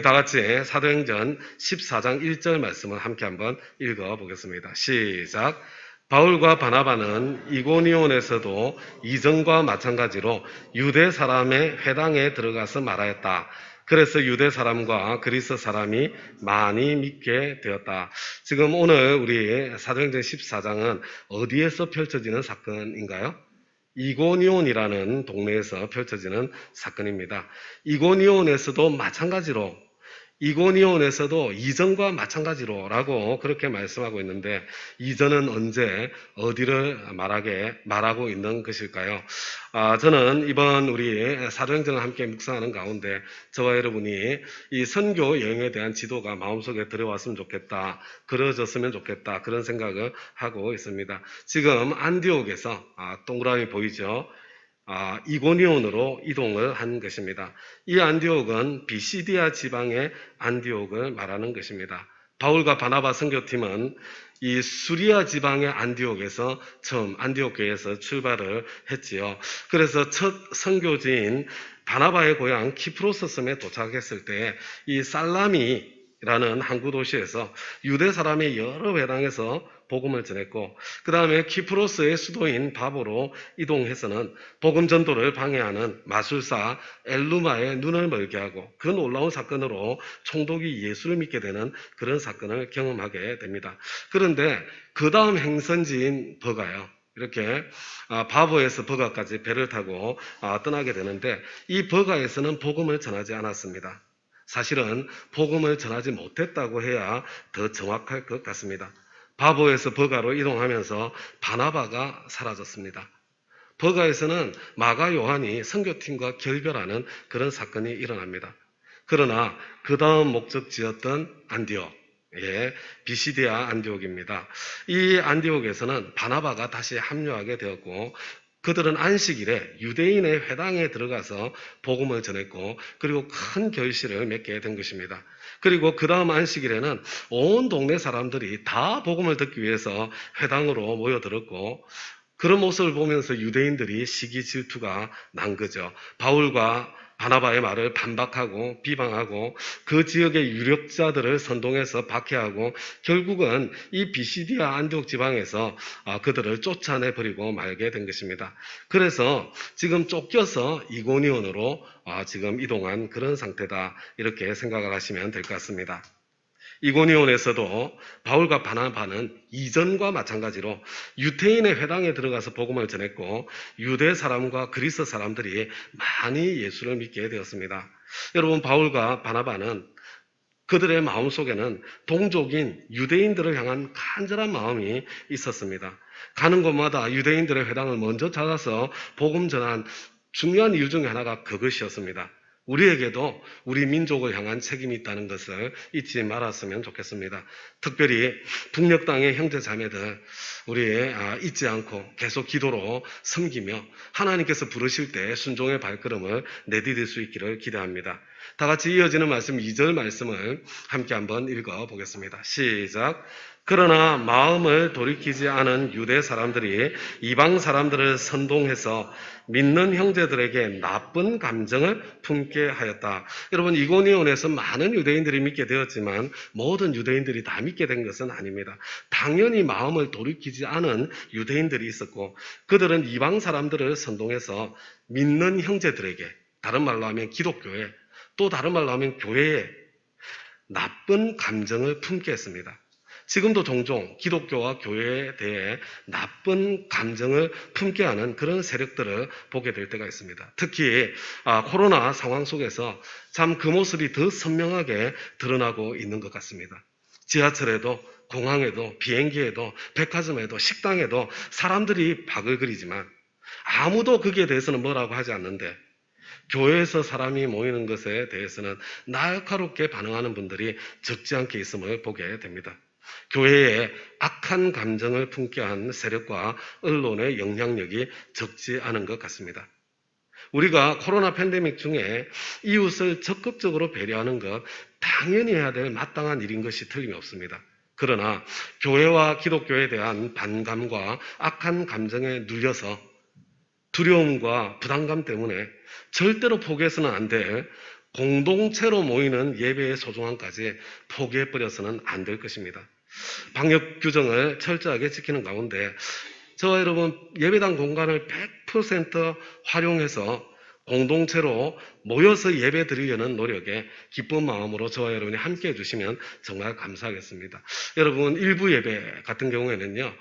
다 같이 사도행전 14장 1절 말씀을 함께 한번 읽어보겠습니다. 시작. 바울과 바나바는 이고니온에서도 이전과 마찬가지로 유대 사람의 회당에 들어가서 말하였다. 그래서 유대 사람과 그리스 사람이 많이 믿게 되었다. 지금 오늘 우리 사도행전 14장은 어디에서 펼쳐지는 사건인가요? 이고니온이라는 동네에서 펼쳐지는 사건입니다. 이고니온에서도 마찬가지로 이고니온에서도 이전과 마찬가지로라고 그렇게 말씀하고 있는데, 이전은 언제 어디를 말하고 있는 것일까요? 저는 이번 우리 사도행전을 함께 묵상하는 가운데 저와 여러분이 이 선교 여행에 대한 지도가 마음속에 들어왔으면 좋겠다, 그려졌으면 좋겠다, 그런 생각을 하고 있습니다. 지금 안디옥에서 동그라미 보이죠? 이고니온으로 이동을 한 것입니다. 이 안디옥은 비시디아 지방의 안디옥을 말하는 것입니다. 바울과 바나바 선교팀은 이 수리아 지방의 안디옥에서 처음 안디옥 교회에서 출발을 했지요. 그래서 첫 선교지인 바나바의 고향 키프로스 섬에 도착했을 때 이 살라미라는 항구 도시에서 유대 사람의 여러 회당에서 복음을 전했고, 그 다음에 키프로스의 수도인 바보로 이동해서는 복음 전도를 방해하는 마술사 엘루마의 눈을 멀게 하고, 그 놀라운 사건으로 총독이 예수를 믿게 되는 그런 사건을 경험하게 됩니다. 그런데 그 다음 행선지인 버가요, 이렇게 바보에서 버가까지 배를 타고 떠나게 되는데, 이 버가에서는 복음을 전하지 않았습니다. 사실은 복음을 전하지 못했다고 해야 더 정확할 것 같습니다. 바보에서 버가로 이동하면서 바나바가 사라졌습니다. 버가에서는 마가 요한이 선교팀과 결별하는 그런 사건이 일어납니다. 그러나 그 다음 목적지였던 안디옥, 비시디아 안디옥입니다. 이 안디옥에서는 바나바가 다시 합류하게 되었고, 그들은 안식일에 유대인의 회당에 들어가서 복음을 전했고, 그리고 큰 결실을 맺게 된 것입니다. 그리고 그 다음 안식일에는 온 동네 사람들이 다 복음을 듣기 위해서 회당으로 모여들었고, 그런 모습을 보면서 유대인들이 시기 질투가 난 거죠. 바울과 바나바의 말을 반박하고 비방하고 그 지역의 유력자들을 선동해서 박해하고, 결국은 이 비시디아 안디옥 지방에서 그들을 쫓아내버리고 말게 된 것입니다. 그래서 지금 쫓겨서 이고니온으로 지금 이동한 그런 상태다, 이렇게 생각을 하시면 될 것 같습니다. 이고니온에서도 바울과 바나바는 이전과 마찬가지로 유대인의 회당에 들어가서 복음을 전했고, 유대 사람과 그리스 사람들이 많이 예수를 믿게 되었습니다. 여러분, 바울과 바나바는 그들의 마음속에는 동족인 유대인들을 향한 간절한 마음이 있었습니다. 가는 곳마다 유대인들의 회당을 먼저 찾아서 복음 전한 중요한 이유 중에 하나가 그것이었습니다. 우리에게도 우리 민족을 향한 책임이 있다는 것을 잊지 말았으면 좋겠습니다. 특별히 북녘 땅의 형제 자매들, 우리 잊지 않고 계속 기도로 섬기며 하나님께서 부르실 때 순종의 발걸음을 내디딜 수 있기를 기대합니다. 다 같이 이어지는 말씀 2절 말씀을 함께 한번 읽어보겠습니다. 시작. 그러나 마음을 돌이키지 않은 유대 사람들이 이방 사람들을 선동해서 믿는 형제들에게 나쁜 감정을 품게 하였다. 여러분, 이고니온에서 많은 유대인들이 믿게 되었지만 모든 유대인들이 다 믿게 된 것은 아닙니다. 당연히 마음을 돌이키지 않은 유대인들이 있었고, 그들은 이방 사람들을 선동해서 믿는 형제들에게, 다른 말로 하면 기독교에, 또 다른 말로 하면 교회에 나쁜 감정을 품게 했습니다. 지금도 종종 기독교와 교회에 대해 나쁜 감정을 품게 하는 그런 세력들을 보게 될 때가 있습니다. 특히 코로나 상황 속에서 참 그 모습이 더 선명하게 드러나고 있는 것 같습니다. 지하철에도, 공항에도, 비행기에도, 백화점에도, 식당에도 사람들이 바글거리지만 아무도 거기에 대해서는 뭐라고 하지 않는데, 교회에서 사람이 모이는 것에 대해서는 날카롭게 반응하는 분들이 적지 않게 있음을 보게 됩니다. 교회에 악한 감정을 품게 한 세력과 언론의 영향력이 적지 않은 것 같습니다. 우리가 코로나 팬데믹 중에 이웃을 적극적으로 배려하는 것 당연히 해야 될 마땅한 일인 것이 틀림이 없습니다. 그러나 교회와 기독교에 대한 반감과 악한 감정에 눌려서 두려움과 부담감 때문에 절대로 포기해서는 안 될 공동체로 모이는 예배의 소중함까지 포기해버려서는 안 될 것입니다. 방역 규정을 철저하게 지키는 가운데 저와 여러분 예배당 공간을 100% 활용해서 공동체로 모여서 예배 드리려는 노력에 기쁜 마음으로 저와 여러분이 함께 해주시면 정말 감사하겠습니다. 여러분 일부 예배 같은 경우에는요,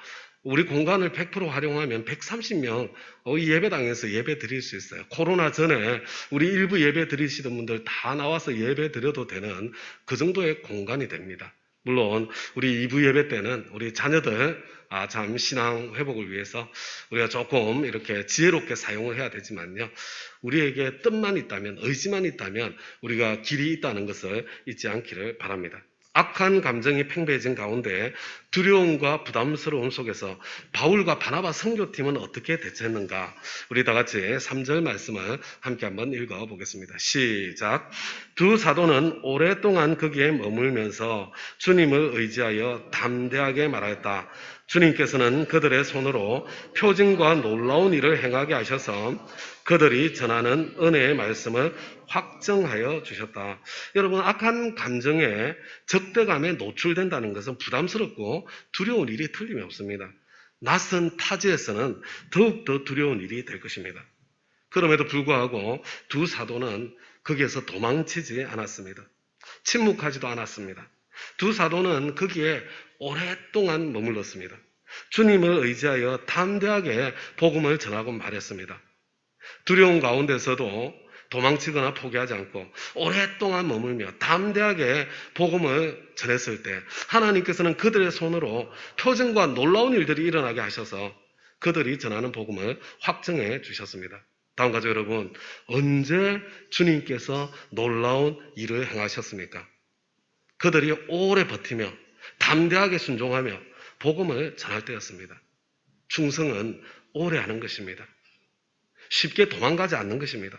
우리 공간을 100% 활용하면 130명 이 예배당에서 예배 드릴 수 있어요. 코로나 전에 우리 일부 예배 드리시던 분들 다 나와서 예배 드려도 되는 그 정도의 공간이 됩니다. 물론 우리 2부 예배 때는 우리 자녀들 참 신앙 회복을 위해서 우리가 조금 이렇게 지혜롭게 사용을 해야 되지만요, 우리에게 뜻만 있다면, 의지만 있다면 우리가 길이 있다는 것을 잊지 않기를 바랍니다. 악한 감정이 팽배해진 가운데 두려움과 부담스러움 속에서 바울과 바나바 선교팀은 어떻게 대처했는가? 우리 다 같이 3절 말씀을 함께 한번 읽어보겠습니다. 시작. 두 사도는 오랫동안 거기에 머물면서 주님을 의지하여 담대하게 말하였다. 주님께서는 그들의 손으로 표징과 놀라운 일을 행하게 하셔서 그들이 전하는 은혜의 말씀을 확정하여 주셨다. 여러분, 악한 감정에 적대감에 노출된다는 것은 부담스럽고 두려운 일이 틀림이 없습니다. 낯선 타지에서는 더욱더 두려운 일이 될 것입니다. 그럼에도 불구하고 두 사도는 거기에서 도망치지 않았습니다. 침묵하지도 않았습니다. 두 사도는 거기에 오랫동안 머물렀습니다. 주님을 의지하여 담대하게 복음을 전하고 말했습니다. 두려운 가운데서도 도망치거나 포기하지 않고 오랫동안 머물며 담대하게 복음을 전했을 때 하나님께서는 그들의 손으로 표징과 놀라운 일들이 일어나게 하셔서 그들이 전하는 복음을 확정해 주셨습니다. 다음 가족 여러분, 언제 주님께서 놀라운 일을 행하셨습니까? 그들이 오래 버티며 담대하게 순종하며 복음을 전할 때였습니다. 충성은 오래 하는 것입니다. 쉽게 도망가지 않는 것입니다.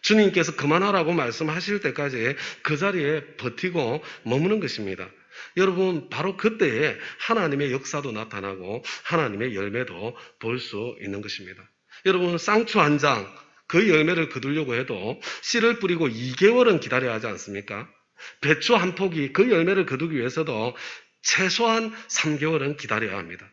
주님께서 그만하라고 말씀하실 때까지 그 자리에 버티고 머무는 것입니다. 여러분, 바로 그때에 하나님의 역사도 나타나고 하나님의 열매도 볼 수 있는 것입니다. 여러분, 쌍추 한 장, 그 열매를 거두려고 해도 씨를 뿌리고 2개월은 기다려야 하지 않습니까? 배추 한 포기, 그 열매를 거두기 위해서도 최소한 3개월은 기다려야 합니다.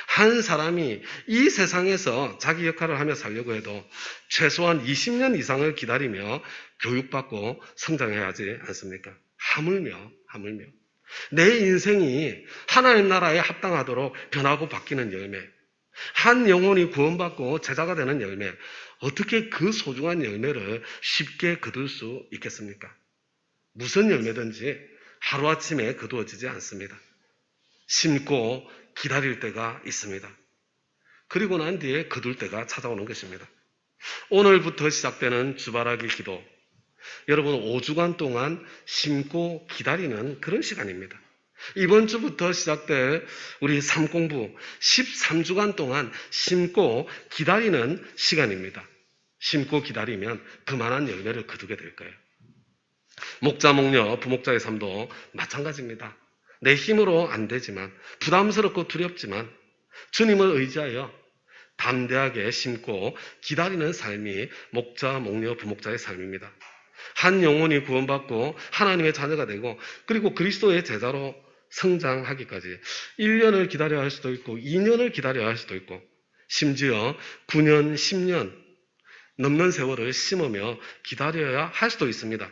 한 사람이 이 세상에서 자기 역할을 하며 살려고 해도 최소한 20년 이상을 기다리며 교육받고 성장해야 하지 않습니까? 하물며 내 인생이 하나님 나라에 합당하도록 변하고 바뀌는 열매, 한 영혼이 구원받고 제자가 되는 열매, 어떻게 그 소중한 열매를 쉽게 거둘 수 있겠습니까? 무슨 열매든지 하루아침에 거두어지지 않습니다. 심고 기다릴 때가 있습니다. 그리고 난 뒤에 거둘 때가 찾아오는 것입니다. 오늘부터 시작되는 주바라기 기도, 여러분 5주간 동안 심고 기다리는 그런 시간입니다. 이번 주부터 시작될 우리 삶공부 13주간 동안 심고 기다리는 시간입니다. 심고 기다리면 그만한 열매를 거두게 될 거예요. 목자, 목녀, 부목자의 삶도 마찬가지입니다. 내 힘으로 안 되지만, 부담스럽고 두렵지만 주님을 의지하여 담대하게 심고 기다리는 삶이 목자, 목녀, 부목자의 삶입니다. 한 영혼이 구원받고 하나님의 자녀가 되고 그리고 그리스도의 제자로 성장하기까지 1년을 기다려야 할 수도 있고 2년을 기다려야 할 수도 있고 심지어 9년, 10년 넘는 세월을 심으며 기다려야 할 수도 있습니다.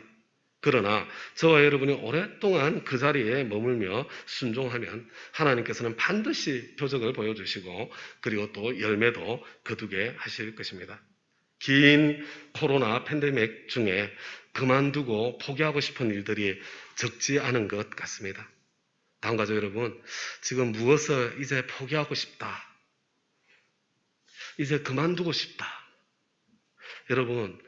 그러나 저와 여러분이 오랫동안 그 자리에 머물며 순종하면 하나님께서는 반드시 표적을 보여주시고 그리고 또 열매도 거두게 하실 것입니다. 긴 코로나 팬데믹 중에 그만두고 포기하고 싶은 일들이 적지 않은 것 같습니다. 다음 가족 여러분, 지금 무엇을 이제 포기하고 싶다, 이제 그만두고 싶다, 여러분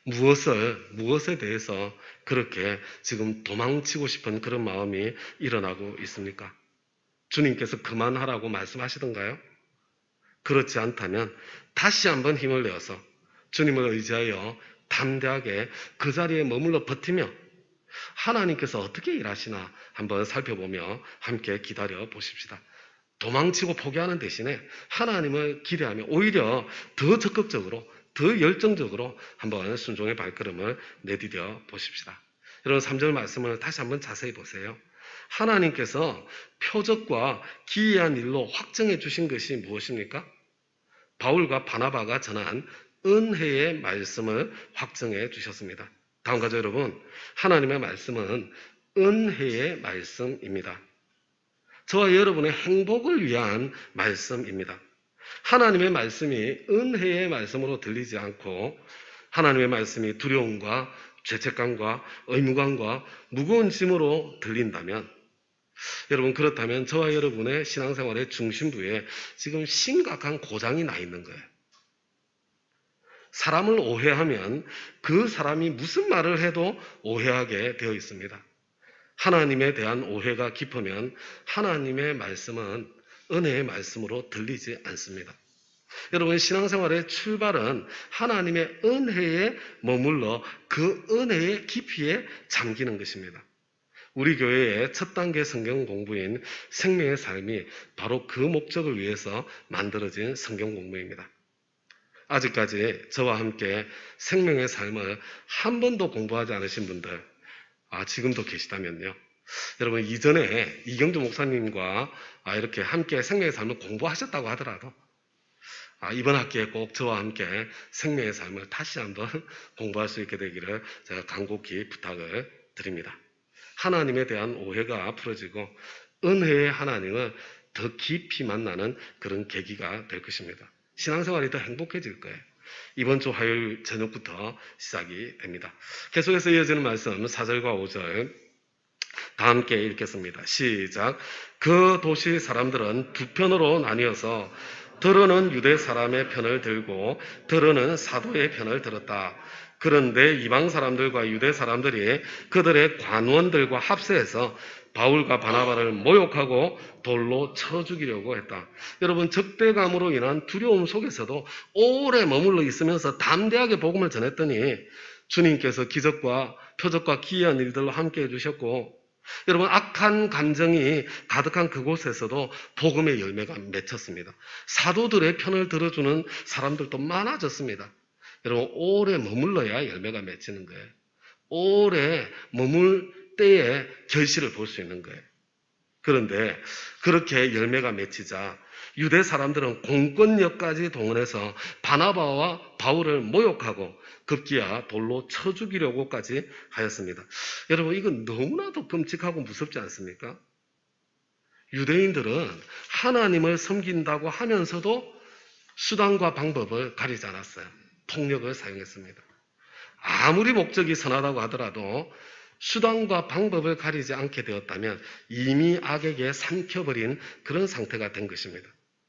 무엇에 대해서 그렇게 지금 도망치고 싶은 그런 마음이 일어나고 있습니까? 주님께서 그만하라고 말씀하시던가요? 그렇지 않다면 다시 한번 힘을 내어서 주님을 의지하여 담대하게 그 자리에 머물러 버티며 하나님께서 어떻게 일하시나 한번 살펴보며 함께 기다려 보십시다. 도망치고 포기하는 대신에 하나님을 기대하며 오히려 더 적극적으로 더 열정적으로 한번 순종의 발걸음을 내디뎌 보십시다. 여러분 3절 말씀을 다시 한번 자세히 보세요. 하나님께서 표적과 기이한 일로 확정해 주신 것이 무엇입니까? 바울과 바나바가 전한 은혜의 말씀을 확정해 주셨습니다. 다음 가죠 여러분. 하나님의 말씀은 은혜의 말씀입니다. 저와 여러분의 행복을 위한 말씀입니다. 하나님의 말씀이 은혜의 말씀으로 들리지 않고 하나님의 말씀이 두려움과 죄책감과 의무감과 무거운 짐으로 들린다면 여러분 그렇다면 저와 여러분의 신앙생활의 중심부에 지금 심각한 고장이 나 있는 거예요. 사람을 오해하면 그 사람이 무슨 말을 해도 오해하게 되어 있습니다. 하나님에 대한 오해가 깊으면 하나님의 말씀은 은혜의 말씀으로 들리지 않습니다. 여러분 신앙생활의 출발은 하나님의 은혜에 머물러 그 은혜의 깊이에 잠기는 것입니다. 우리 교회의 첫 단계 성경 공부인 생명의 삶이 바로 그 목적을 위해서 만들어진 성경 공부입니다. 아직까지 저와 함께 생명의 삶을 한 번도 공부하지 않으신 분들 지금도 계시다면요. 여러분 이전에 이경주 목사님과 이렇게 함께 생명의 삶을 공부하셨다고 하더라도 이번 학기에 꼭 저와 함께 생명의 삶을 다시 한번 공부할 수 있게 되기를 제가 간곡히 부탁을 드립니다. 하나님에 대한 오해가 풀어지고 은혜의 하나님을 더 깊이 만나는 그런 계기가 될 것입니다. 신앙생활이 더 행복해질 거예요. 이번 주 화요일 저녁부터 시작이 됩니다. 계속해서 이어지는 말씀 4절과 5절 다 함께 읽겠습니다. 시작. 그 도시 사람들은 두 편으로 나뉘어서 들어는 유대 사람의 편을 들고 들어는 사도의 편을 들었다. 그런데 이방 사람들과 유대 사람들이 그들의 관원들과 합세해서 바울과 바나바를 모욕하고 돌로 쳐 죽이려고 했다. 여러분 적대감으로 인한 두려움 속에서도 오래 머물러 있으면서 담대하게 복음을 전했더니 주님께서 기적과 표적과 기이한 일들로 함께 해주셨고 여러분 악한 감정이 가득한 그곳에서도 복음의 열매가 맺혔습니다. 사도들의 편을 들어주는 사람들도 많아졌습니다. 여러분 오래 머물러야 열매가 맺히는 거예요. 오래 머물 때에 결실을 볼 수 있는 거예요. 그런데 그렇게 열매가 맺히자 유대 사람들은 공권력까지 동원해서 바나바와 바울을 모욕하고 급기야 돌로 쳐 죽이려고까지 하였습니다. 여러분 이건 너무나도 끔찍하고 무섭지 않습니까? 유대인들은 하나님을 섬긴다고 하면서도 수단과 방법을 가리지 않았어요. 폭력을 사용했습니다. 아무리 목적이 선하다고 하더라도 수단과 방법을 가리지 않게 되었다면 이미 악에게 삼켜버린 그런 상태가 된 것입니다.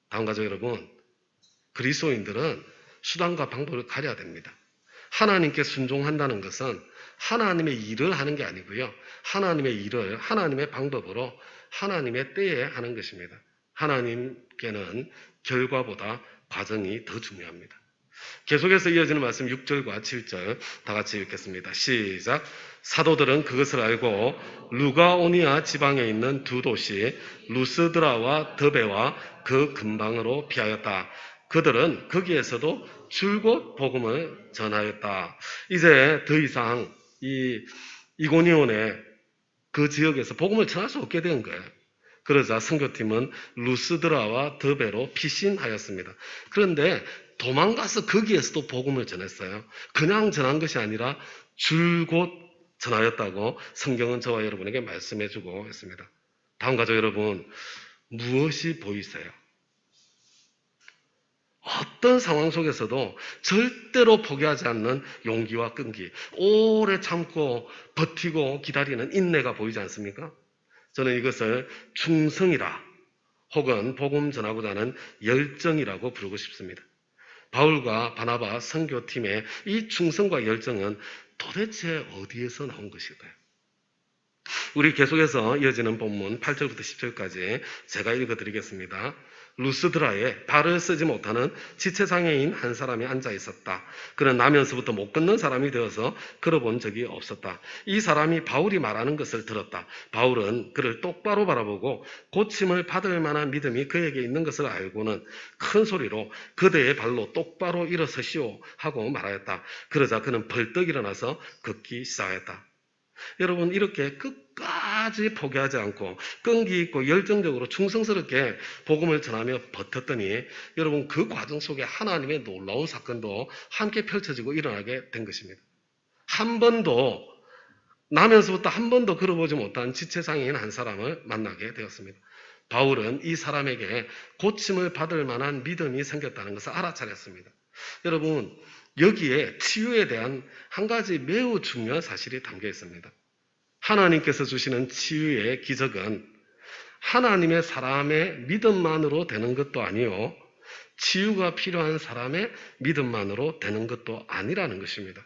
다음 가죠 여러분. 그리스도인들은 수단과 방법을 가려야 됩니다. 하나님께 순종한다는 것은 하나님의 일을 하는 게 아니고요. 하나님의 일을 하나님의 방법으로 하나님의 때에 하는 것입니다. 하나님께는 결과보다 과정이 더 중요합니다. 계속해서 이어지는 말씀 6절과 7절 다 같이 읽겠습니다. 시작. 사도들은 그것을 알고 루가오니아 지방에 있는 두 도시 루스드라와 더베와 그 근방으로 피하였다. 그들은 거기에서도 줄곧 복음을 전하였다. 이제 더 이상 이 이고니온의 그 지역에서 복음을 전할 수 없게 된 거예요. 그러자 선교팀은 루스드라와 더베로 피신하였습니다. 그런데 도망가서 거기에서도 복음을 전했어요. 그냥 전한 것이 아니라 줄곧 전하였다고 성경은 저와 여러분에게 말씀해주고 있습니다. 다음 가죠 여러분. 무엇이 보이세요? 어떤 상황 속에서도 절대로 포기하지 않는 용기와 끈기, 오래 참고 버티고 기다리는 인내가 보이지 않습니까? 저는 이것을 충성이라 혹은 복음 전하고자 하는 열정이라고 부르고 싶습니다. 바울과 바나바 선교팀의 이 충성과 열정은 도대체 어디에서 나온 것일까요? 우리 계속해서 이어지는 본문 8절부터 10절까지 제가 읽어드리겠습니다. 루스드라에 발을 쓰지 못하는 지체장애인 한 사람이 앉아 있었다. 그는 나면서부터 못 걷는 사람이 되어서 걸어본 적이 없었다. 이 사람이 바울이 말하는 것을 들었다. 바울은 그를 똑바로 바라보고 고침을 받을 만한 믿음이 그에게 있는 것을 알고는 큰 소리로 그대의 발로 똑바로 일어서시오 하고 말하였다. 그러자 그는 벌떡 일어나서 걷기 시작했다. 여러분, 이렇게 끝까지 포기하지 않고 끈기 있고 열정적으로 충성스럽게 복음을 전하며 버텼더니 여러분, 그 과정 속에 하나님의 놀라운 사건도 함께 펼쳐지고 일어나게 된 것입니다. 나면서부터 한 번도 걸어보지 못한 지체장애인 한 사람을 만나게 되었습니다. 바울은 이 사람에게 고침을 받을 만한 믿음이 생겼다는 것을 알아차렸습니다. 여러분, 여기에 치유에 대한 한 가지 매우 중요한 사실이 담겨 있습니다. 하나님께서 주시는 치유의 기적은 하나님의 사람의 믿음만으로 되는 것도 아니요, 치유가 필요한 사람의 믿음만으로 되는 것도 아니라는 것입니다.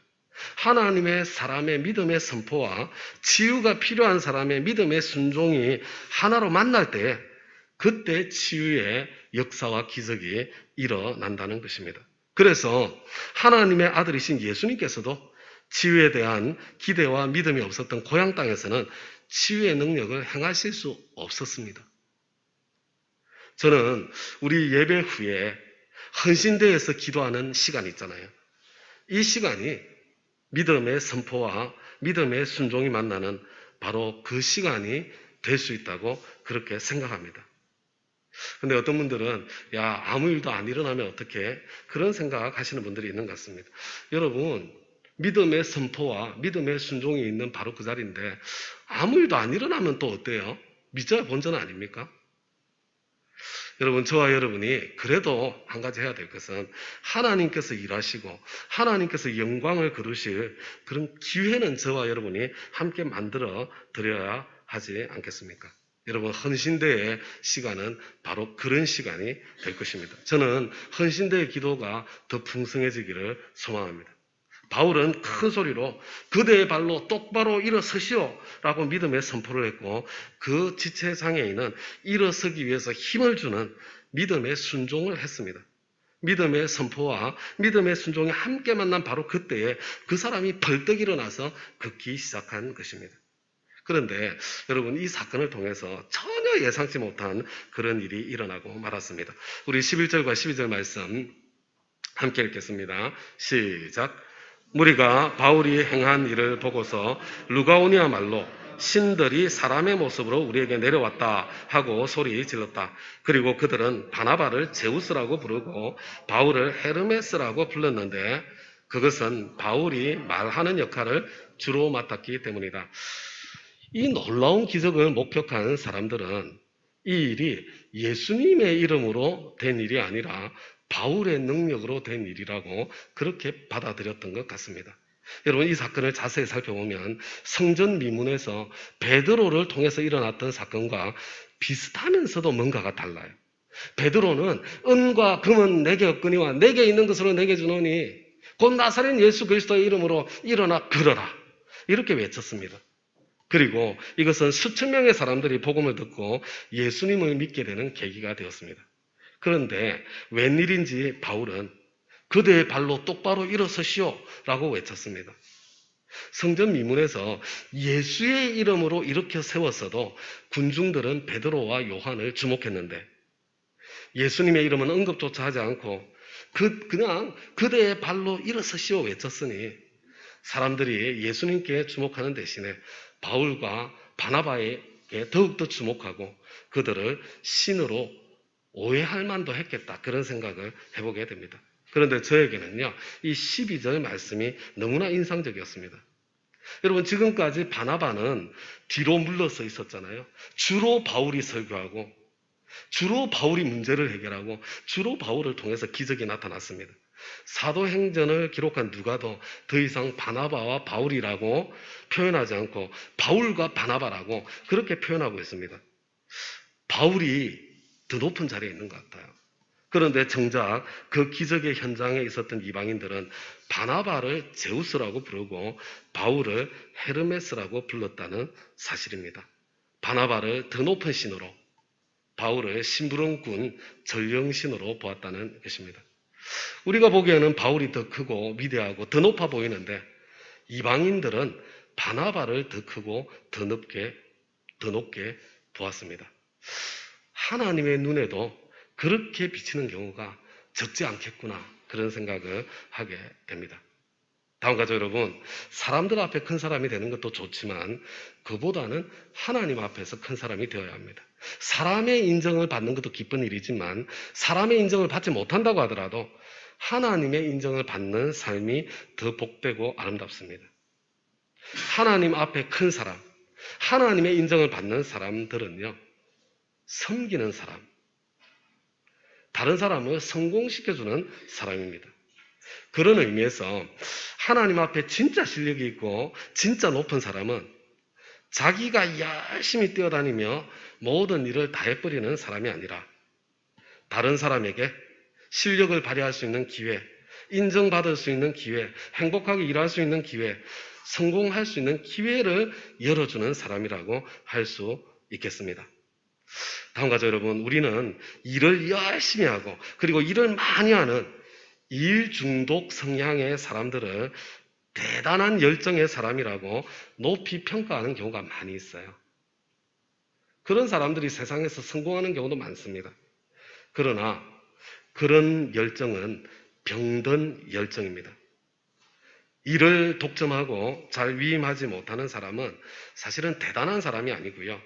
하나님의 사람의 믿음의 선포와 치유가 필요한 사람의 믿음의 순종이 하나로 만날 때 그때 치유의 역사와 기적이 일어난다는 것입니다. 그래서 하나님의 아들이신 예수님께서도 치유에 대한 기대와 믿음이 없었던 고향 땅에서는 치유의 능력을 행하실 수 없었습니다. 저는 우리 예배 후에 헌신대에서 기도하는 시간이 있잖아요. 이 시간이 믿음의 선포와 믿음의 순종이 만나는 바로 그 시간이 될 수 있다고 그렇게 생각합니다. 근데 어떤 분들은 아무 일도 안 일어나면 어떡해? 그런 생각하시는 분들이 있는 것 같습니다. 여러분, 믿음의 선포와 믿음의 순종이 있는 바로 그 자리인데 아무 일도 안 일어나면 또 어때요? 믿어야 본전 아닙니까? 여러분, 저와 여러분이 그래도 한 가지 해야 될 것은 하나님께서 일하시고 하나님께서 영광을 거두실 그런 기회는 저와 여러분이 함께 만들어 드려야 하지 않겠습니까? 여러분, 헌신대의 시간은 바로 그런 시간이 될 것입니다. 저는 헌신대의 기도가 더 풍성해지기를 소망합니다. 바울은 큰 소리로 그대의 발로 똑바로 일어서시오 라고 믿음의 선포를 했고, 그 지체장애인은 일어서기 위해서 힘을 주는 믿음의 순종을 했습니다. 믿음의 선포와 믿음의 순종이 함께 만난 바로 그때에 그 사람이 벌떡 일어나서 걷기 시작한 것입니다. 그런데 여러분, 이 사건을 통해서 전혀 예상치 못한 그런 일이 일어나고 말았습니다. 우리 11절과 12절 말씀 함께 읽겠습니다. 시작. 무리가 바울이 행한 일을 보고서 루가오니아 말로 신들이 사람의 모습으로 우리에게 내려왔다 하고 소리 질렀다. 그리고 그들은 바나바를 제우스라고 부르고 바울을 헤르메스라고 불렀는데 그것은 바울이 말하는 역할을 주로 맡았기 때문이다. 이 놀라운 기적을 목격한 사람들은 이 일이 예수님의 이름으로 된 일이 아니라 바울의 능력으로 된 일이라고 그렇게 받아들였던 것 같습니다. 여러분, 이 사건을 자세히 살펴보면 성전 미문에서 베드로를 통해서 일어났던 사건과 비슷하면서도 뭔가가 달라요. 베드로는 은과 금은 내게 없거니와 내게 있는 것으로 내게 주노니 곧 나사렛 예수 그리스도의 이름으로 일어나 걸어라, 이렇게 외쳤습니다. 그리고 이것은 수천 명의 사람들이 복음을 듣고 예수님을 믿게 되는 계기가 되었습니다. 그런데 웬일인지 바울은 그대의 발로 똑바로 일어서시오 라고 외쳤습니다. 성전 미문에서 예수의 이름으로 일으켜 세웠어도 군중들은 베드로와 요한을 주목했는데 예수님의 이름은 언급조차 하지 않고 그냥 그대의 발로 일어서시오 외쳤으니 사람들이 예수님께 주목하는 대신에 바울과 바나바에게 더욱더 주목하고 그들을 신으로 오해할 만도 했겠다, 그런 생각을 해보게 됩니다. 그런데 저에게는요, 이 12절 말씀이 너무나 인상적이었습니다. 여러분, 지금까지 바나바는 뒤로 물러서 있었잖아요. 주로 바울이 설교하고 주로 바울이 문제를 해결하고 주로 바울을 통해서 기적이 나타났습니다. 사도행전을 기록한 누가도 더 이상 바나바와 바울이라고 표현하지 않고 바울과 바나바라고 그렇게 표현하고 있습니다. 바울이 더 높은 자리에 있는 것 같아요. 그런데 정작 그 기적의 현장에 있었던 이방인들은 바나바를 제우스라고 부르고 바울을 헤르메스라고 불렀다는 사실입니다. 바나바를 더 높은 신으로, 바울을 심부름꾼 전령신으로 보았다는 것입니다. 우리가 보기에는 바울이 더 크고 위대하고 더 높아 보이는데 이방인들은 바나바를 더 크고 더 높게 보았습니다. 하나님의 눈에도 그렇게 비치는 경우가 적지 않겠구나, 그런 생각을 하게 됩니다. 다음과 같이 여러분, 사람들 앞에 큰 사람이 되는 것도 좋지만 그보다는 하나님 앞에서 큰 사람이 되어야 합니다. 사람의 인정을 받는 것도 기쁜 일이지만 사람의 인정을 받지 못한다고 하더라도 하나님의 인정을 받는 삶이 더 복되고 아름답습니다. 하나님 앞에 큰 사람, 하나님의 인정을 받는 사람들은요, 섬기는 사람, 다른 사람을 성공시켜주는 사람입니다. 그런 의미에서 하나님 앞에 진짜 실력이 있고 진짜 높은 사람은 자기가 열심히 뛰어다니며 모든 일을 다 해버리는 사람이 아니라 다른 사람에게 실력을 발휘할 수 있는 기회, 인정받을 수 있는 기회, 행복하게 일할 수 있는 기회, 성공할 수 있는 기회를 열어주는 사람이라고 할 수 있겠습니다. 다음과 같이 여러분, 우리는 일을 열심히 하고 그리고 일을 많이 하는 일 중독 성향의 사람들을 대단한 열정의 사람이라고 높이 평가하는 경우가 많이 있어요. 그런 사람들이 세상에서 성공하는 경우도 많습니다. 그러나 그런 열정은 병든 열정입니다. 일을 독점하고 잘 위임하지 못하는 사람은 사실은 대단한 사람이 아니고요.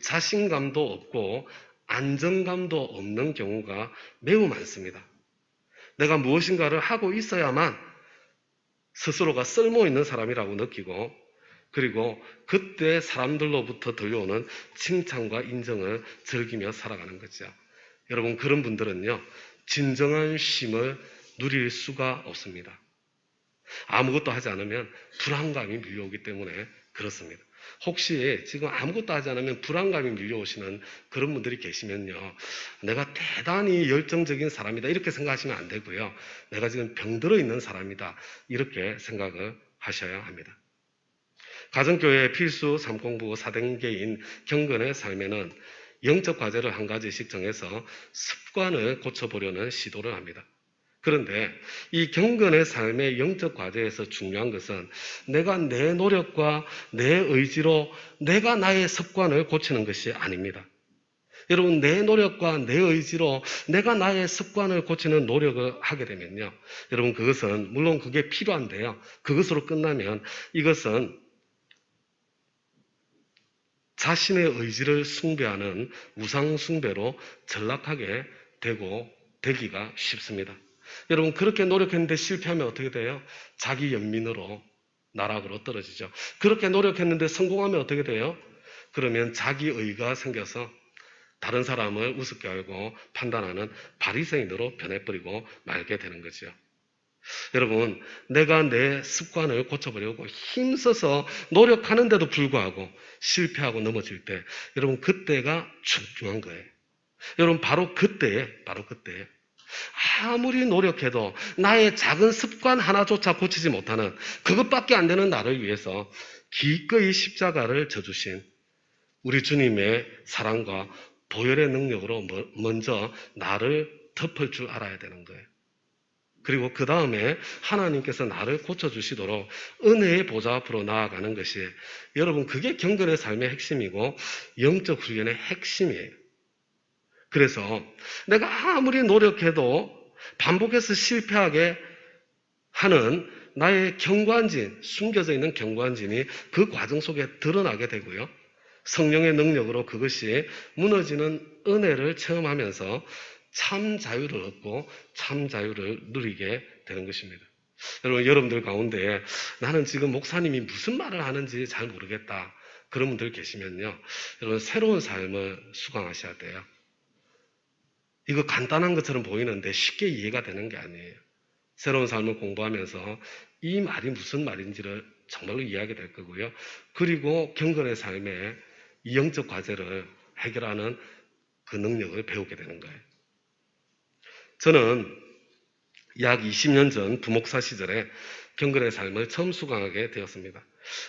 자신감도 없고 안정감도 없는 경우가 매우 많습니다. 내가 무엇인가를 하고 있어야만 스스로가 쓸모있는 사람이라고 느끼고 그리고 그때 사람들로부터 들려오는 칭찬과 인정을 즐기며 살아가는 거죠. 여러분, 그런 분들은요, 진정한 쉼을 누릴 수가 없습니다. 아무것도 하지 않으면 불안감이 밀려오기 때문에 그렇습니다. 혹시 지금 아무것도 하지 않으면 불안감이 밀려오시는 그런 분들이 계시면요, 내가 대단히 열정적인 사람이다 이렇게 생각하시면 안 되고요, 내가 지금 병들어 있는 사람이다 이렇게 생각을 하셔야 합니다. 가정교회의 필수 삶공부 4단계인 경건의 삶에는 영적 과제를 한 가지씩 정해서 습관을 고쳐보려는 시도를 합니다. 그런데 이 경건의 삶의 영적 과제에서 중요한 것은 내가 내 노력과 내 의지로 내가 나의 습관을 고치는 것이 아닙니다. 여러분, 내 노력과 내 의지로 내가 나의 습관을 고치는 노력을 하게 되면요, 여러분, 그것은 물론 그게 필요한데요, 그것으로 끝나면 이것은 자신의 의지를 숭배하는 우상 숭배로 전락하게 되기가 쉽습니다. 여러분, 그렇게 노력했는데 실패하면 어떻게 돼요? 자기 연민으로 나락으로 떨어지죠. 그렇게 노력했는데 성공하면 어떻게 돼요? 그러면 자기의가 생겨서 다른 사람을 우습게 알고 판단하는 바리새인으로 변해버리고 말게 되는 거죠. 여러분, 내가 내 습관을 고쳐보려고 힘써서 노력하는데도 불구하고 실패하고 넘어질 때, 여러분, 그때가 중요한 거예요. 여러분, 바로 그때에 아무리 노력해도 나의 작은 습관 하나조차 고치지 못하는 그것밖에 안 되는 나를 위해서 기꺼이 십자가를 져주신 우리 주님의 사랑과 보혈의 능력으로 먼저 나를 덮을 줄 알아야 되는 거예요. 그리고 그 다음에 하나님께서 나를 고쳐주시도록 은혜의 보좌 앞으로 나아가는 것이, 여러분, 그게 경건의 삶의 핵심이고 영적 훈련의 핵심이에요. 그래서 내가 아무리 노력해도 반복해서 실패하게 하는 나의 경관진, 숨겨져 있는 경관진이 그 과정 속에 드러나게 되고요, 성령의 능력으로 그것이 무너지는 은혜를 체험하면서 참 자유를 얻고 참 자유를 누리게 되는 것입니다. 여러분, 여러분들 가운데 나는 지금 목사님이 무슨 말을 하는지 잘 모르겠다, 그런 분들 계시면요, 여러분, 새로운 삶을 수강하셔야 돼요. 이거 간단한 것처럼 보이는데 쉽게 이해가 되는 게 아니에요. 새로운 삶을 공부하면서 이 말이 무슨 말인지를 정말로 이해하게 될 거고요. 그리고 경건의 삶에 이 영적 과제를 해결하는 그 능력을 배우게 되는 거예요. 저는 약 20년 전 부목사 시절에 경건의 삶을 처음 수강하게 되었습니다.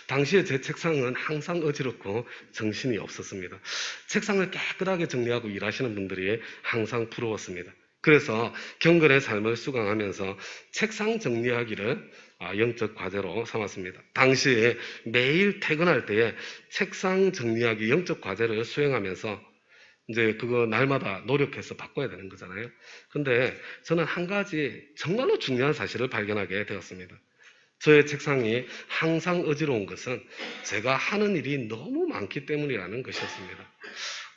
당시에 제 책상은 항상 어지럽고 정신이 없었습니다. 책상을 깨끗하게 정리하고 일하시는 분들이 항상 부러웠습니다. 그래서 경건의 삶을 수강하면서 책상 정리하기를 영적 과제로 삼았습니다. 당시에 매일 퇴근할 때에 책상 정리하기 영적 과제를 수행하면서 이제 그거 날마다 노력해서 바꿔야 되는 거잖아요. 근데 저는 한 가지 정말로 중요한 사실을 발견하게 되었습니다. 저의 책상이 항상 어지러운 것은 제가 하는 일이 너무 많기 때문이라는 것이었습니다.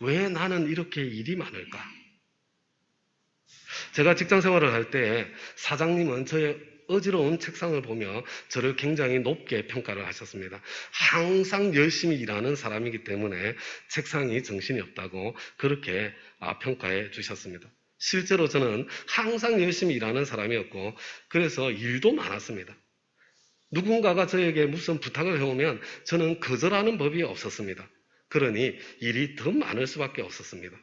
왜 나는 이렇게 일이 많을까? 제가 직장 생활을 할 때 사장님은 저의 어지러운 책상을 보며 저를 굉장히 높게 평가를 하셨습니다. 항상 열심히 일하는 사람이기 때문에 책상이 정신이 없다고 그렇게 평가해 주셨습니다. 실제로 저는 항상 열심히 일하는 사람이었고 그래서 일도 많았습니다. 누군가가 저에게 무슨 부탁을 해오면 저는 거절하는 법이 없었습니다. 그러니 일이 더 많을 수밖에 없었습니다.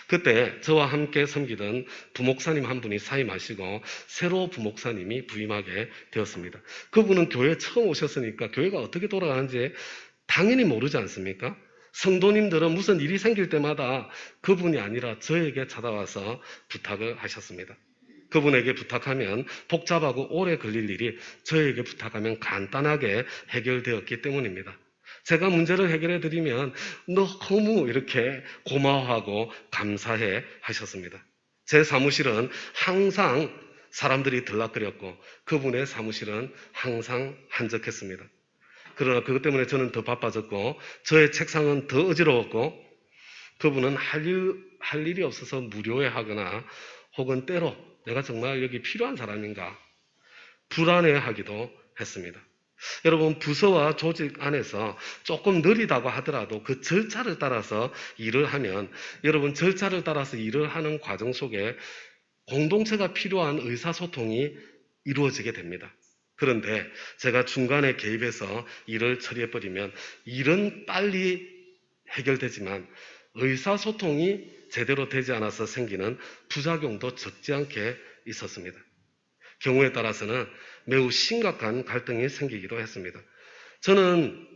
그때 저와 함께 섬기던 부목사님 한 분이 사임하시고 새로 부목사님이 부임하게 되었습니다. 그분은 교회에 처음 오셨으니까 교회가 어떻게 돌아가는지 당연히 모르지 않습니까? 성도님들은 무슨 일이 생길 때마다 그분이 아니라 저에게 찾아와서 부탁을 하셨습니다. 그분에게 부탁하면 복잡하고 오래 걸릴 일이 저에게 부탁하면 간단하게 해결되었기 때문입니다. 제가 문제를 해결해 드리면 너무 이렇게 고마워하고 감사해 하셨습니다. 제 사무실은 항상 사람들이 들락거렸고 그분의 사무실은 항상 한적했습니다. 그러나 그것 때문에 저는 더 바빠졌고 저의 책상은 더 어지러웠고 그분은 할 일이 없어서 무료해하거나 혹은 때로 내가 정말 여기 필요한 사람인가 불안해하기도 했습니다. 여러분, 부서와 조직 안에서 조금 느리다고 하더라도 그 절차를 따라서 일을 하면 여러분 절차를 따라서 일을 하는 과정 속에 공동체가 필요한 의사소통이 이루어지게 됩니다. 그런데 제가 중간에 개입해서 일을 처리해버리면 일은 빨리 해결되지만 의사소통이 제대로 되지 않아서 생기는 부작용도 적지 않게 있었습니다. 경우에 따라서는 매우 심각한 갈등이 생기기도 했습니다. 저는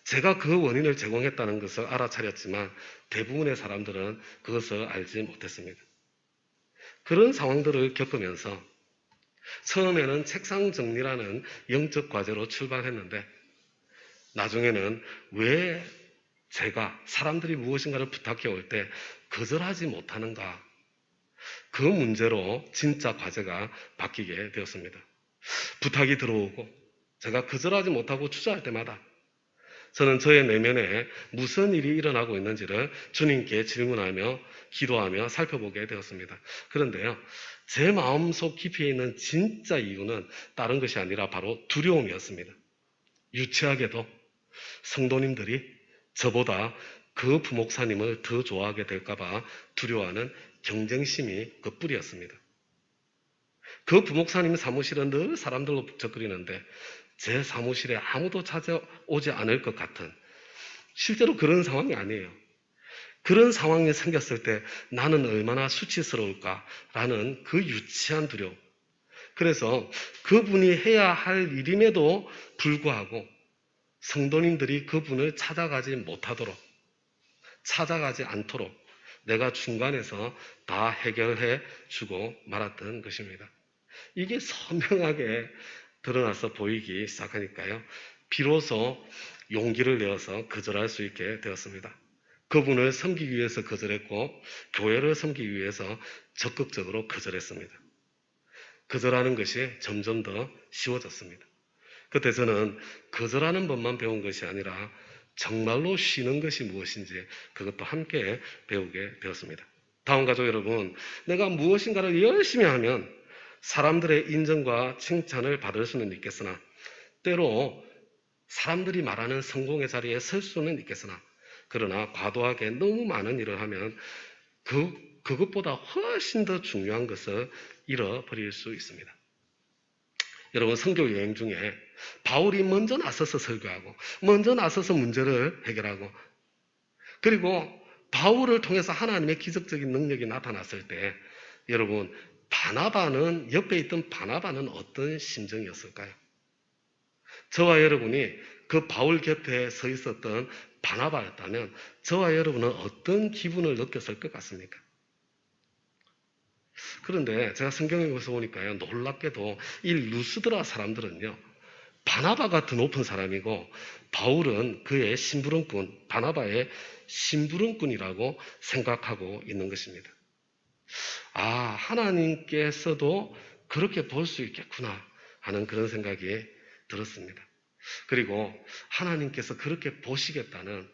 제가 그 원인을 제공했다는 것을 알아차렸지만 대부분의 사람들은 그것을 알지 못했습니다. 그런 상황들을 겪으면서 처음에는 책상 정리라는 영적 과제로 출발했는데 나중에는 왜 제가 사람들이 무엇인가를 부탁해 올 때 거절하지 못하는가 그 문제로 진짜 과제가 바뀌게 되었습니다. 부탁이 들어오고 제가 거절하지 못하고 주저할 때마다 저는 저의 내면에 무슨 일이 일어나고 있는지를 주님께 질문하며 기도하며 살펴보게 되었습니다. 그런데요, 제 마음속 깊이에 있는 진짜 이유는 다른 것이 아니라 바로 두려움이었습니다. 유치하게도 성도님들이 저보다 그 부목사님을 더 좋아하게 될까봐 두려워하는 경쟁심이 그 뿌리였습니다. 그 부목사님 사무실은 늘 사람들로 북적거리는데 제 사무실에 아무도 찾아오지 않을 것 같은 실제로 그런 상황이 아니에요. 그런 상황이 생겼을 때 나는 얼마나 수치스러울까라는 그 유치한 두려움. 그래서 그분이 해야 할 일임에도 불구하고 성도님들이 그분을 찾아가지 못하도록 찾아가지 않도록 내가 중간에서 다 해결해 주고 말았던 것입니다. 이게 선명하게 드러나서 보이기 시작하니까요. 비로소 용기를 내어서 거절할 수 있게 되었습니다. 그분을 섬기기 위해서 거절했고 교회를 섬기기 위해서 적극적으로 거절했습니다. 거절하는 것이 점점 더 쉬워졌습니다. 그때 저는 거절하는 법만 배운 것이 아니라 정말로 쉬는 것이 무엇인지 그것도 함께 배우게 되었습니다. 다음 가족 여러분, 내가 무엇인가를 열심히 하면 사람들의 인정과 칭찬을 받을 수는 있겠으나 때로 사람들이 말하는 성공의 자리에 설 수는 있겠으나 그러나 과도하게 너무 많은 일을 하면 그것보다 훨씬 더 중요한 것을 잃어버릴 수 있습니다. 여러분 선교 여행 중에 바울이 먼저 나서서 설교하고 먼저 나서서 문제를 해결하고 그리고 바울을 통해서 하나님의 기적적인 능력이 나타났을 때 여러분 옆에 있던 바나바는 어떤 심정이었을까요? 저와 여러분이 그 바울 곁에 서 있었던 바나바였다면 저와 여러분은 어떤 기분을 느꼈을 것 같습니까? 그런데 제가 성경에 보니까요, 놀랍게도 이 루스드라 사람들은요, 바나바가 더 높은 사람이고 바울은 그의 심부름꾼, 바나바의 심부름꾼이라고 생각하고 있는 것입니다. 아, 하나님께서도 그렇게 볼 수 있겠구나 하는 그런 생각이 들었습니다. 그리고 하나님께서 그렇게 보시겠다는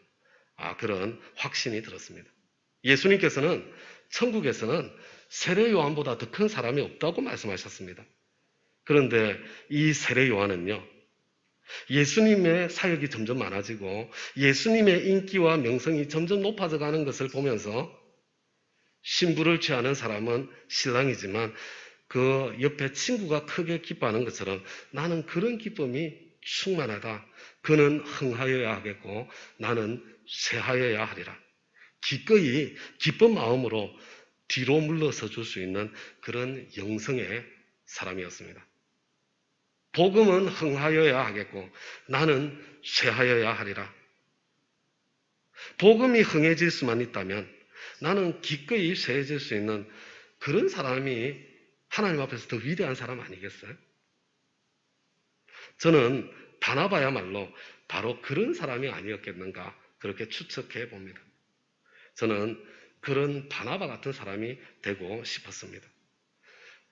그런 확신이 들었습니다. 예수님께서는 천국에서는 세례 요한보다 더 큰 사람이 없다고 말씀하셨습니다. 그런데 이 세례 요한은요, 예수님의 사역이 점점 많아지고 예수님의 인기와 명성이 점점 높아져 가는 것을 보면서 신부를 취하는 사람은 신랑이지만 그 옆에 친구가 크게 기뻐하는 것처럼 나는 그런 기쁨이 충만하다. 그는 흥하여야 하겠고 나는 쇠하여야 하리라. 기꺼이 기쁜 마음으로 뒤로 물러서 줄 수 있는 그런 영성의 사람이었습니다. 복음은 흥하여야 하겠고 나는 쇠하여야 하리라. 복음이 흥해질 수만 있다면 나는 기꺼이 쇠해질 수 있는 그런 사람이 하나님 앞에서 더 위대한 사람 아니겠어요? 저는 바나바야말로 바로 그런 사람이 아니었겠는가 그렇게 추측해 봅니다. 저는 그런 바나바 같은 사람이 되고 싶었습니다.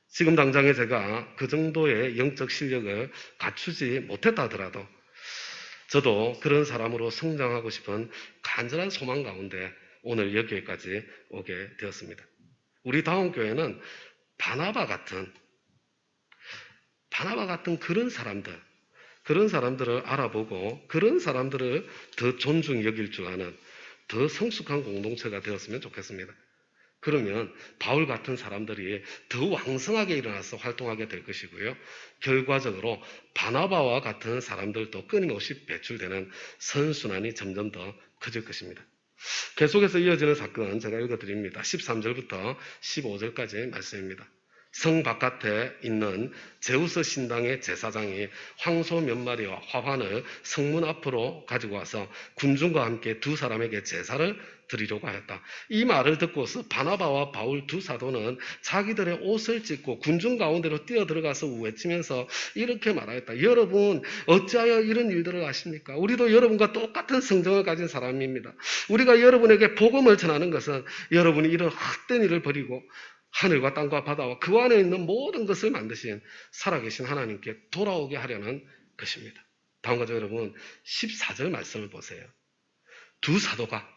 지금 당장에 제가 그 정도의 영적 실력을 갖추지 못했다 하더라도 저도 그런 사람으로 성장하고 싶은 간절한 소망 가운데 오늘 여기까지 오게 되었습니다. 우리 다운교회는 바나바 같은 그런 사람들을 알아보고 그런 사람들을 더 존중히 여길 줄 아는 더 성숙한 공동체가 되었으면 좋겠습니다. 그러면 바울 같은 사람들이 더 왕성하게 일어나서 활동하게 될 것이고요. 결과적으로 바나바와 같은 사람들도 끊임없이 배출되는 선순환이 점점 더 커질 것입니다. 계속해서 이어지는 사건은 제가 읽어드립니다. 13절부터 15절까지의 말씀입니다. 성 바깥에 있는 제우스 신당의 제사장이 황소 몇 마리와 화환을 성문 앞으로 가지고 와서 군중과 함께 두 사람에게 제사를 드리려고 하였다. 이 말을 듣고서 바나바와 바울 두 사도는 자기들의 옷을 찢고 군중 가운데로 뛰어들어가서 외치면서 이렇게 말하였다. 여러분 어찌하여 이런 일들을 하십니까? 우리도 여러분과 똑같은 성정을 가진 사람입니다. 우리가 여러분에게 복음을 전하는 것은 여러분이 이런 헛된 일을 버리고 하늘과 땅과 바다와 그 안에 있는 모든 것을 만드신 살아계신 하나님께 돌아오게 하려는 것입니다. 다음과 같이 여러분 14절 말씀을 보세요. 두 사도가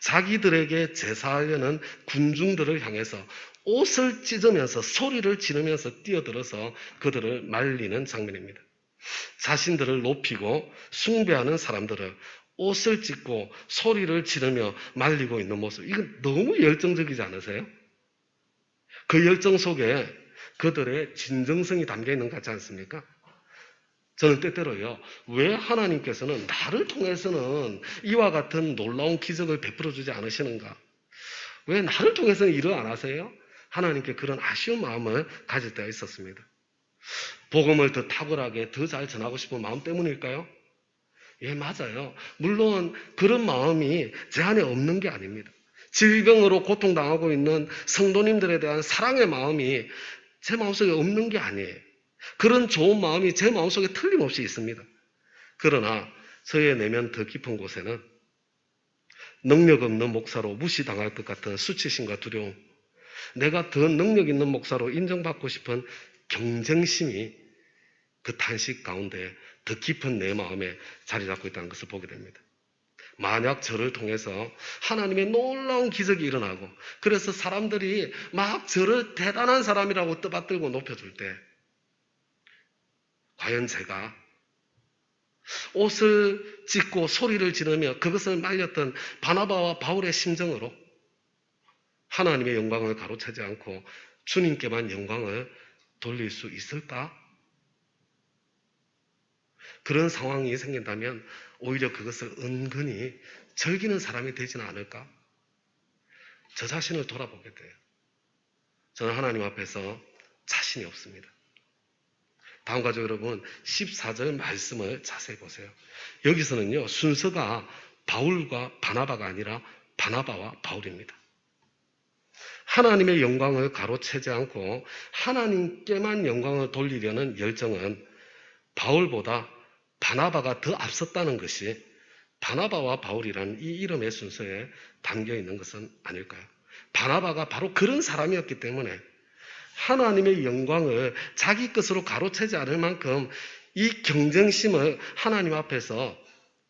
자기들에게 제사하려는 군중들을 향해서 옷을 찢으면서 소리를 지르면서 뛰어들어서 그들을 말리는 장면입니다. 자신들을 높이고 숭배하는 사람들을 옷을 찢고 소리를 지르며 말리고 있는 모습, 이건 너무 열정적이지 않으세요? 그 열정 속에 그들의 진정성이 담겨 있는 것 같지 않습니까? 저는 때때로요, 왜 하나님께서는 나를 통해서는 이와 같은 놀라운 기적을 베풀어 주지 않으시는가? 왜 나를 통해서는 일을 안 하세요? 하나님께 그런 아쉬운 마음을 가질 때가 있었습니다. 복음을 더 탁월하게 더 잘 전하고 싶은 마음 때문일까요? 예, 맞아요. 물론 그런 마음이 제 안에 없는 게 아닙니다. 질병으로 고통당하고 있는 성도님들에 대한 사랑의 마음이 제 마음속에 없는 게 아니에요. 그런 좋은 마음이 제 마음속에 틀림없이 있습니다. 그러나 저의 내면 더 깊은 곳에는 능력 없는 목사로 무시당할 것 같은 수치심과 두려움, 내가 더 능력 있는 목사로 인정받고 싶은 경쟁심이 그 탄식 가운데 더 깊은 내 마음에 자리 잡고 있다는 것을 보게 됩니다. 만약 저를 통해서 하나님의 놀라운 기적이 일어나고 그래서 사람들이 막 저를 대단한 사람이라고 떠받들고 높여줄 때 과연 제가 옷을 찢고 소리를 지르며 그것을 말렸던 바나바와 바울의 심정으로 하나님의 영광을 가로채지 않고 주님께만 영광을 돌릴 수 있을까? 그런 상황이 생긴다면 오히려 그것을 은근히 즐기는 사람이 되지는 않을까? 저 자신을 돌아보게 돼요. 저는 하나님 앞에서 자신이 없습니다. 다음 가족 여러분 14절 말씀을 자세히 보세요. 여기서는요 순서가 바울과 바나바가 아니라 바나바와 바울입니다. 하나님의 영광을 가로채지 않고 하나님께만 영광을 돌리려는 열정은 바울보다 바나바가 더 앞섰다는 것이 바나바와 바울이라는 이 이름의 순서에 담겨 있는 것은 아닐까요? 바나바가 바로 그런 사람이었기 때문에 하나님의 영광을 자기 것으로 가로채지 않을 만큼 이 경쟁심을 하나님 앞에서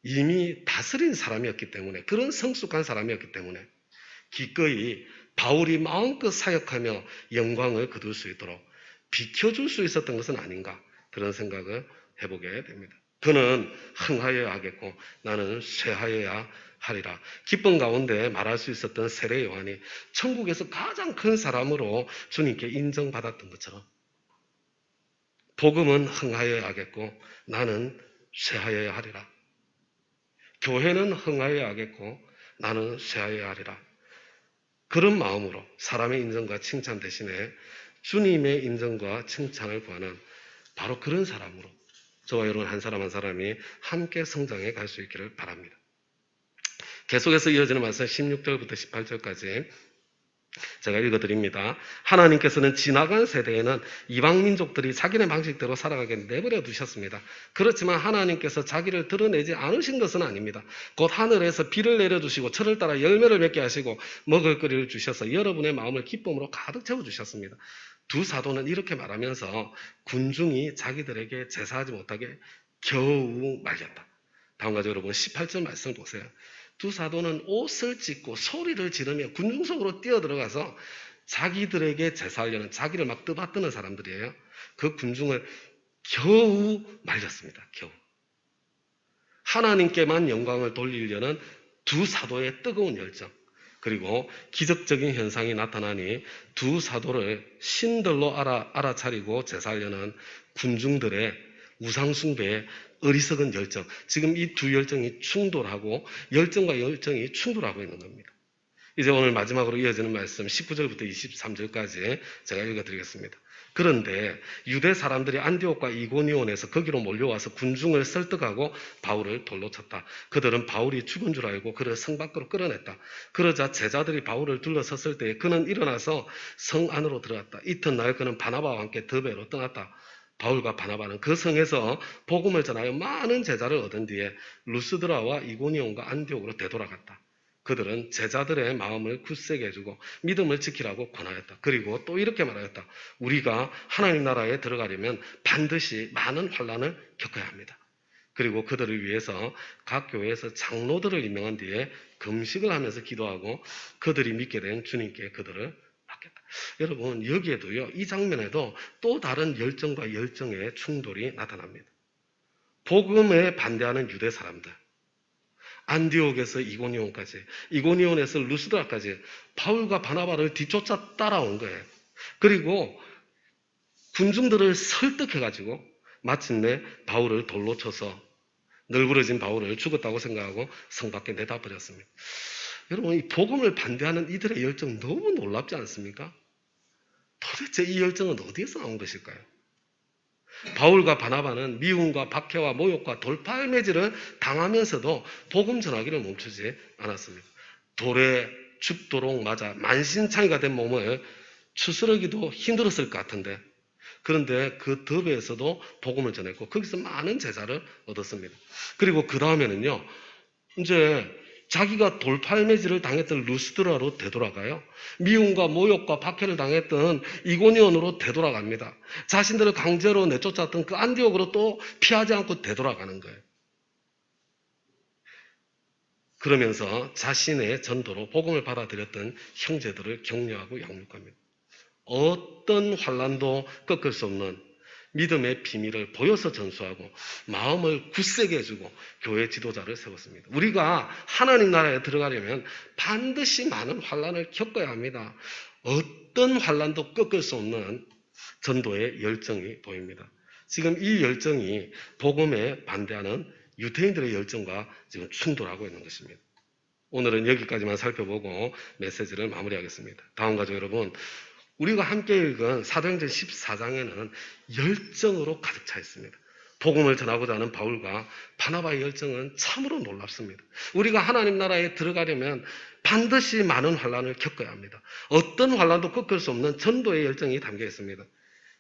이미 다스린 사람이었기 때문에, 그런 성숙한 사람이었기 때문에 기꺼이 바울이 마음껏 사역하며 영광을 거둘 수 있도록 비켜줄 수 있었던 것은 아닌가, 그런 생각을 해보게 됩니다. 그는 흥하여야 하겠고 나는 쇠하여야 하리라. 기쁨 가운데 말할 수 있었던 세례 요한이 천국에서 가장 큰 사람으로 주님께 인정받았던 것처럼 복음은 흥하여야 하겠고 나는 쇠하여야 하리라. 교회는 흥하여야 하겠고 나는 쇠하여야 하리라. 그런 마음으로 사람의 인정과 칭찬 대신에 주님의 인정과 칭찬을 구하는 바로 그런 사람으로 저와 여러분 한 사람 한 사람이 함께 성장해 갈 수 있기를 바랍니다. 계속해서 이어지는 말씀 16절부터 18절까지 제가 읽어드립니다. 하나님께서는 지나간 세대에는 이방 민족들이 자기네 방식대로 살아가게 내버려 두셨습니다. 그렇지만 하나님께서 자기를 드러내지 않으신 것은 아닙니다. 곧 하늘에서 비를 내려주시고 철을 따라 열매를 맺게 하시고 먹을거리를 주셔서 여러분의 마음을 기쁨으로 가득 채워주셨습니다. 두 사도는 이렇게 말하면서 군중이 자기들에게 제사하지 못하게 겨우 말렸다. 다음 가지 여러분 18절 말씀 보세요. 두 사도는 옷을 찢고 소리를 지르며 군중 속으로 뛰어들어가서 자기들에게 제사하려는, 자기를 막 떠받드는 사람들이에요. 그 군중을 겨우 말렸습니다. 겨우. 하나님께만 영광을 돌리려는 두 사도의 뜨거운 열정, 그리고 기적적인 현상이 나타나니 두 사도를 신들로 알아차리고 제사하려는 군중들의 우상숭배의 어리석은 열정, 지금 이 두 열정이 충돌하고 열정과 열정이 충돌하고 있는 겁니다. 이제 오늘 마지막으로 이어지는 말씀 19절부터 23절까지 제가 읽어드리겠습니다. 그런데 유대 사람들이 안디옥과 이고니온에서 거기로 몰려와서 군중을 설득하고 바울을 돌로 쳤다. 그들은 바울이 죽은 줄 알고 그를 성 밖으로 끌어냈다. 그러자 제자들이 바울을 둘러섰을 때 그는 일어나서 성 안으로 들어갔다. 이튿날 그는 바나바와 함께 더베로 떠났다. 바울과 바나바는 그 성에서 복음을 전하여 많은 제자를 얻은 뒤에 루스드라와 이고니온과 안디옥으로 되돌아갔다. 그들은 제자들의 마음을 굳세게 해주고 믿음을 지키라고 권하였다. 그리고 또 이렇게 말하였다. 우리가 하나님 나라에 들어가려면 반드시 많은 환난을 겪어야 합니다. 그리고 그들을 위해서 각 교회에서 장로들을 임명한 뒤에 금식을 하면서 기도하고 그들이 믿게 된 주님께 그들을 맡겼다. 여러분 여기에도요, 이 장면에도 또 다른 열정과 열정의 충돌이 나타납니다. 복음에 반대하는 유대 사람들, 안디옥에서 이고니온까지, 이고니온에서 루스드라까지 바울과 바나바를 뒤쫓아 따라온 거예요. 그리고 군중들을 설득해가지고 마침내 바울을 돌로 쳐서 널브러진 바울을 죽었다고 생각하고 성 밖에 내다 버렸습니다. 여러분 이 복음을 반대하는 이들의 열정 너무 놀랍지 않습니까? 도대체 이 열정은 어디에서 나온 것일까요? 바울과 바나바는 미움과 박해와 모욕과 돌팔매질을 당하면서도 복음 전하기를 멈추지 않았습니다. 돌에 죽도록 맞아 만신창이가 된 몸을 추스르기도 힘들었을 것 같은데, 그런데 그 더베에서도 복음을 전했고 거기서 많은 제자를 얻었습니다. 그리고 그 다음에는요, 이제 자기가 돌팔매질을 당했던 루스드라로 되돌아가요. 미움과 모욕과 박해를 당했던 이고니온으로 되돌아갑니다. 자신들을 강제로 내쫓았던 그 안디옥으로 또 피하지 않고 되돌아가는 거예요. 그러면서 자신의 전도로 복음을 받아들였던 형제들을 격려하고 양육합니다. 어떤 환난도 꺾을 수 없는 믿음의 비밀을 보여서 전수하고 마음을 굳세게 해주고 교회 지도자를 세웠습니다. 우리가 하나님 나라에 들어가려면 반드시 많은 환난을 겪어야 합니다. 어떤 환난도 꺾을 수 없는 전도의 열정이 보입니다. 지금 이 열정이 복음에 반대하는 유대인들의 열정과 지금 충돌하고 있는 것입니다. 오늘은 여기까지만 살펴보고 메시지를 마무리하겠습니다. 다음 가족 여러분, 우리가 함께 읽은 사도행전 14장에는 열정으로 가득 차 있습니다. 복음을 전하고자 하는 바울과 바나바의 열정은 참으로 놀랍습니다. 우리가 하나님 나라에 들어가려면 반드시 많은 환난을 겪어야 합니다. 어떤 환난도 꺾을 수 없는 전도의 열정이 담겨 있습니다.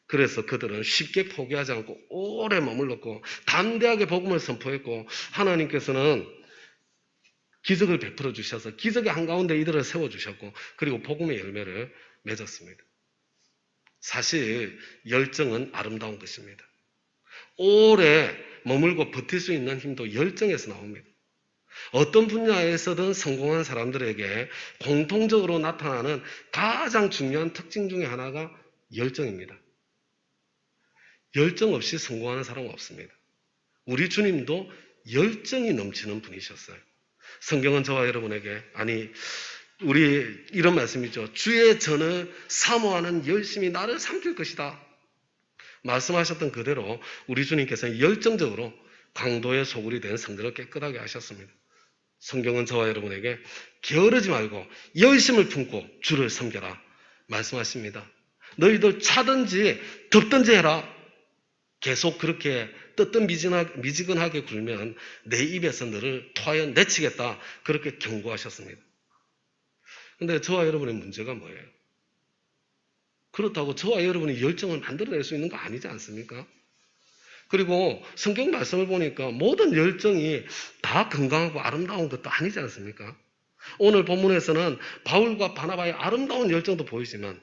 그래서 그들은 쉽게 포기하지 않고 오래 머물렀고 담대하게 복음을 선포했고 하나님께서는 기적을 베풀어 주셔서 기적의 한가운데 이들을 세워주셨고 그리고 복음의 열매를 맺었습니다. 사실 열정은 아름다운 것입니다. 오래 머물고 버틸 수 있는 힘도 열정에서 나옵니다. 어떤 분야에서든 성공한 사람들에게 공통적으로 나타나는 가장 중요한 특징 중에 하나가 열정입니다. 열정 없이 성공하는 사람은 없습니다. 우리 주님도 열정이 넘치는 분이셨어요. 성경은 저와 여러분에게 우리 이런 말씀이죠. 주의 전을 사모하는 열심이 나를 삼킬 것이다. 말씀하셨던 그대로 우리 주님께서는 열정적으로 강도의 소굴이 된 성전을 깨끗하게 하셨습니다. 성경은 저와 여러분에게 게으르지 말고 열심을 품고 주를 섬겨라 말씀하십니다. 너희들 차든지 덥든지 해라. 계속 그렇게 뜨뜻미지근하게 굴면 내 입에서 너를 토하여 내치겠다. 그렇게 경고하셨습니다. 그런데 저와 여러분의 문제가 뭐예요? 그렇다고 저와 여러분이 열정을 만들어낼 수 있는 거 아니지 않습니까? 그리고 성경 말씀을 보니까 모든 열정이 다 건강하고 아름다운 것도 아니지 않습니까? 오늘 본문에서는 바울과 바나바의 아름다운 열정도 보이지만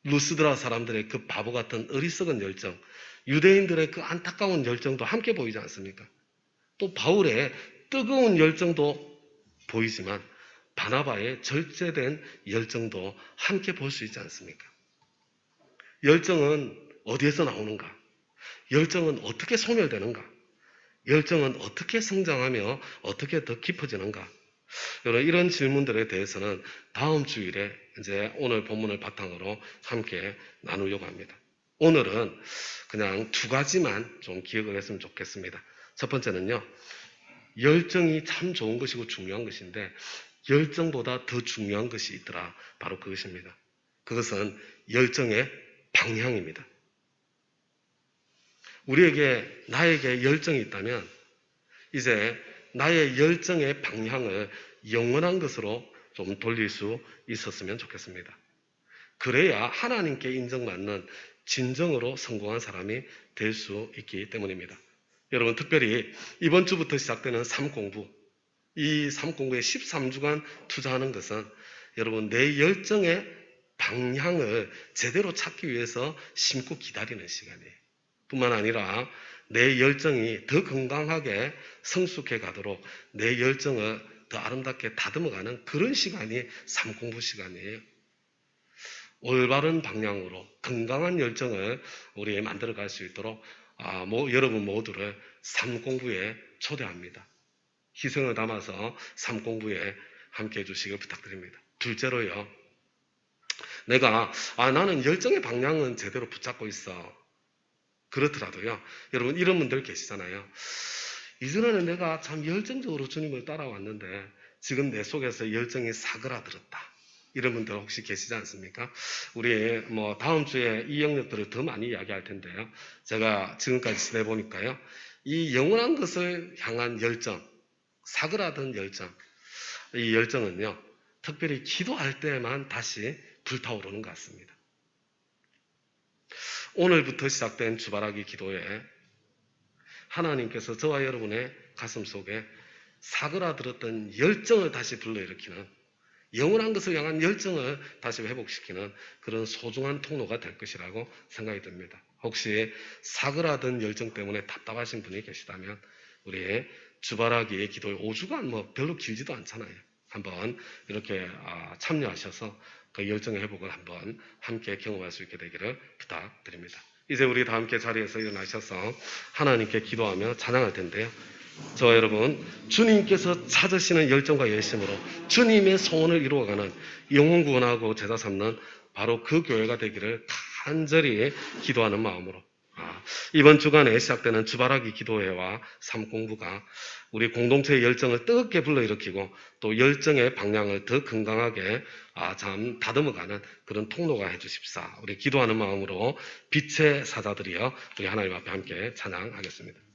루스드라 사람들의 그 바보 같은 어리석은 열정, 유대인들의 그 안타까운 열정도 함께 보이지 않습니까? 또 바울의 뜨거운 열정도 보이지만 바나바의 절제된 열정도 함께 볼 수 있지 않습니까? 열정은 어디에서 나오는가? 열정은 어떻게 소멸되는가? 열정은 어떻게 성장하며 어떻게 더 깊어지는가? 여러분, 이런 질문들에 대해서는 다음 주일에 이제 오늘 본문을 바탕으로 함께 나누려고 합니다. 오늘은 그냥 두 가지만 좀 기억을 했으면 좋겠습니다. 첫 번째는요, 열정이 참 좋은 것이고 중요한 것인데 열정보다 더 중요한 것이 있더라. 바로 그것입니다. 그것은 열정의 방향입니다. 나에게 열정이 있다면 이제 나의 열정의 방향을 영원한 것으로 좀 돌릴 수 있었으면 좋겠습니다. 그래야 하나님께 인정받는 진정으로 성공한 사람이 될 수 있기 때문입니다. 여러분, 특별히 이번 주부터 시작되는 삶공부, 이 삶공부에 13주간 투자하는 것은 여러분 내 열정의 방향을 제대로 찾기 위해서 심고 기다리는 시간이에요. 뿐만 아니라 내 열정이 더 건강하게 성숙해 가도록 내 열정을 더 아름답게 다듬어가는 그런 시간이 삶공부 시간이에요. 올바른 방향으로 건강한 열정을 우리 만들어갈 수 있도록 여러분 모두를 삶공부에 초대합니다. 희생을 담아서 삶공부에 함께해 주시길 부탁드립니다. 둘째로요, 나는 열정의 방향은 제대로 붙잡고 있어. 그렇더라도요, 여러분 이런 분들 계시잖아요. 이전에는 내가 참 열정적으로 주님을 따라왔는데 지금 내 속에서 열정이 사그라들었다. 이런 분들 혹시 계시지 않습니까? 우리 다음 주에 이 영역들을 더 많이 이야기할 텐데요. 제가 지금까지 지내보니까요, 이 영원한 것을 향한 열정, 사그라든 열정, 이 열정은요, 특별히 기도할 때만 다시 불타오르는 것 같습니다. 오늘부터 시작된 주바라기 기도에 하나님께서 저와 여러분의 가슴 속에 사그라들었던 열정을 다시 불러일으키는, 영원한 것을 향한 열정을 다시 회복시키는 그런 소중한 통로가 될 것이라고 생각이 듭니다. 혹시 사그라든 열정 때문에 답답하신 분이 계시다면 우리 주바라기의 기도에 5주간 별로 길지도 않잖아요. 한번 이렇게 참여하셔서 그 열정의 회복을 한번 함께 경험할 수 있게 되기를 부탁드립니다. 이제 우리 다 함께 자리에서 일어나셔서 하나님께 기도하며 찬양할 텐데요. 저와 여러분, 주님께서 찾으시는 열정과 열심으로 주님의 소원을 이루어가는 영혼 구원하고 제자 삼는 바로 그 교회가 되기를 간절히 기도하는 마음으로 이번 주간에 시작되는 주바라기 기도회와 삶 공부가 우리 공동체의 열정을 뜨겁게 불러일으키고 또 열정의 방향을 더 건강하게 참 다듬어가는 그런 통로가 해주십사. 우리 기도하는 마음으로 빛의 사자들이여 우리 하나님 앞에 함께 찬양하겠습니다.